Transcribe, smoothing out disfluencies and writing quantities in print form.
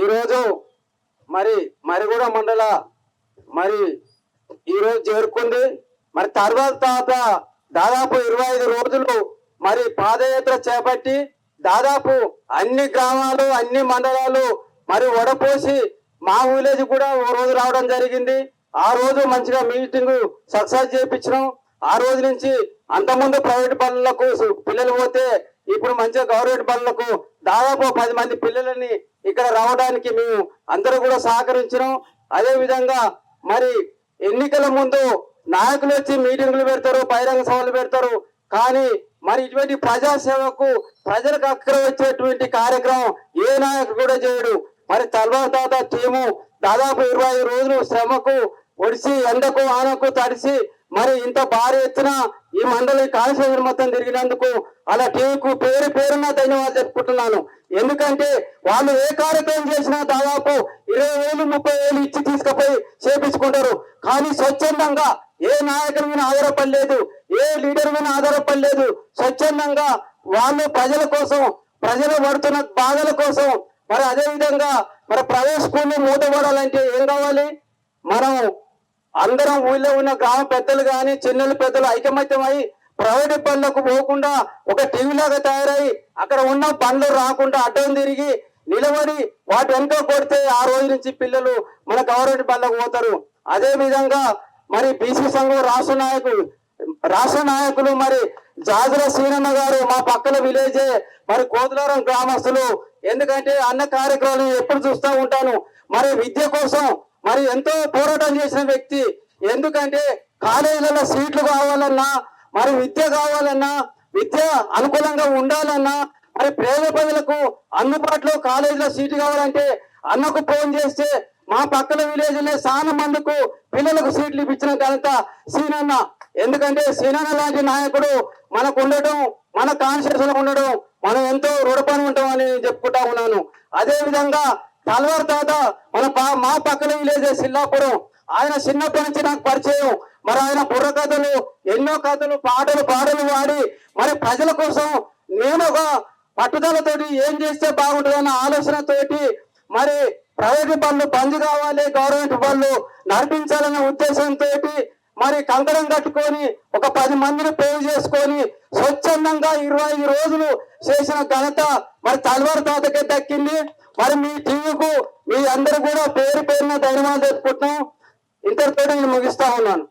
ఈరోజు మరిగూడ మండల మరి ఈరోజు చేరుకుంది. మరి తర్వాత దాదాపు 25 రోజులు మరి పాదయాత్ర చేపట్టి దాదాపు అన్ని గ్రామాలు అన్ని మండలాలు మరి వడపోసి మా విలేజ్ కూడా ఓ రోజు రావడం జరిగింది. ఆ రోజు మంచిగా మీటింగ్ సక్సెస్ చేయించినాం. ఆ రోజు నుంచి అంతకుముందు ప్రైవేట్ బళ్ళకు పిల్లలు పోతే ఇప్పుడు మంచిగా గవర్నమెంట్ బళ్ళకు దాదాపు 10 మంది పిల్లలని ఇక్కడ రావడానికి మేము అందరూ కూడా సహకరించినాం. అదే విధంగా మరి ఎన్నికల ముందు నాయకులు వచ్చి మీటింగులు పెడతారు, బహిరంగ సభలు పెడతారు. కానీ మరి ఇటువంటి ప్రజాసేవకు ప్రజలకు అక్కర వచ్చేటువంటి కార్యక్రమం ఏ నాయకుడు కూడా చేయడు. మరి తల్వార్ తాత టీము దాదాపు 25 రోజులు శ్రమకు ఒడిసి ఎండకు ఆనకు తడిసి మరి ఇంత భారీ ఎత్తున ఈ మండలి కాళేశ్వరం మొత్తం తిరిగినందుకు అలా టీవీకు పేరున ధన్యవాదాలు చెప్పుకుంటున్నాను. ఎందుకంటే వాళ్ళు ఏ కార్యక్రమం చేసినా దాదాపు 20,000 30,000 ఇచ్చి తీసుకుపోయి చేపించుకుంటారు. కానీ స్వచ్ఛందంగా ఏ నాయకుడి మీద ఆధారపడలేదు, ఏ లీడర్ మీద ఆధారపడలేదు. స్వచ్ఛందంగా వాళ్ళు ప్రజల కోసం, ప్రజలు పడుతున్న బాధల కోసం మరి అదే విధంగా మరి ప్రైవేట్ స్కూళ్ళు మూతపడాలంటే ఏం కావాలి? మనం అందరం ఊళ్ళో ఉన్న గ్రామ పెద్దలు కానీ చిన్నలు పెద్దలు ఐకమత్యమై ప్రైవేట్ పనులకు పోకుండా ఒక టీవీ లాగా తయారై అక్కడ ఉన్న పనులు రాకుండా అడ్డం తిరిగి నిలబడి వాటి వెనుక కొడితే ఆ రోజు నుంచి పిల్లలు మన గవర్నమెంట్ పనులకు పోతారు. అదే విధంగా మరి బీసీ సంఘం రాష్ట్ర నాయకులు మరి జాజుల శ్రీనన్న గారు మా పక్కన విలేజే మరి కోతులారం గ్రామస్తులు. ఎందుకంటే అన్న కార్యక్రమాలు ఎప్పుడు చూస్తూ ఉంటాను. మరి విద్య కోసం మరి ఎంతో పోరాటం చేసిన వ్యక్తి. ఎందుకంటే కాలేజీలలో సీట్లు కావాలన్నా, మరి విద్య కావాలన్నా, విద్య అనుకూలంగా ఉండాలన్నా, మరి పేద ప్రజలకు అందుబాటులో కాలేజీలో సీటు కావాలంటే అన్నకు ఫోన్ చేస్తే మా పక్కన విలేజ్ లో చాలా మందికి పిల్లలకు సీట్లు ఇప్పించిన ఘనత సీనన్న. ఎందుకంటే సీనన్న లాంటి నాయకుడు మనకు ఉండటం, మన కాన్షియస్ లో ఉండడం మనం ఎంతో రుణపడి ఉంటామని చెప్పుకుంటా ఉన్నాను. అదే విధంగా తల్వార్ తాత మా పక్కన విలేజ్ సిల్లాపురం, ఆయన చిన్నప్పటి నుంచి నాకు పరిచయం. మరి ఆయన బుర్ర కథలు, ఎన్నో కథలు, పాటలు పాడి మరి ప్రజల కోసం నేను ఒక పట్టుదలతోటి ఏం చేస్తే బాగుంటుందన్న ఆలోచనతోటి మరి ప్రైవేట్ బళ్ళు బంద్ కావాలి, గవర్నమెంట్ బళ్ళు నడిపించాలనే ఉద్దేశంతో మరి కంకణం కట్టుకొని ఒక 10 మందిని పేరు చేసుకొని స్వచ్ఛందంగా 25 రోజులు చేసిన ఘనత మరి తల్వార్ తాతకే దక్కింది. మరి మీ టీవీకు మీ అందరూ కూడా పేరున ధన్యవాదాలు చెప్పుకుంటున్నాం. ఇంతటితో నేను ముగిస్తా ఉన్నాను.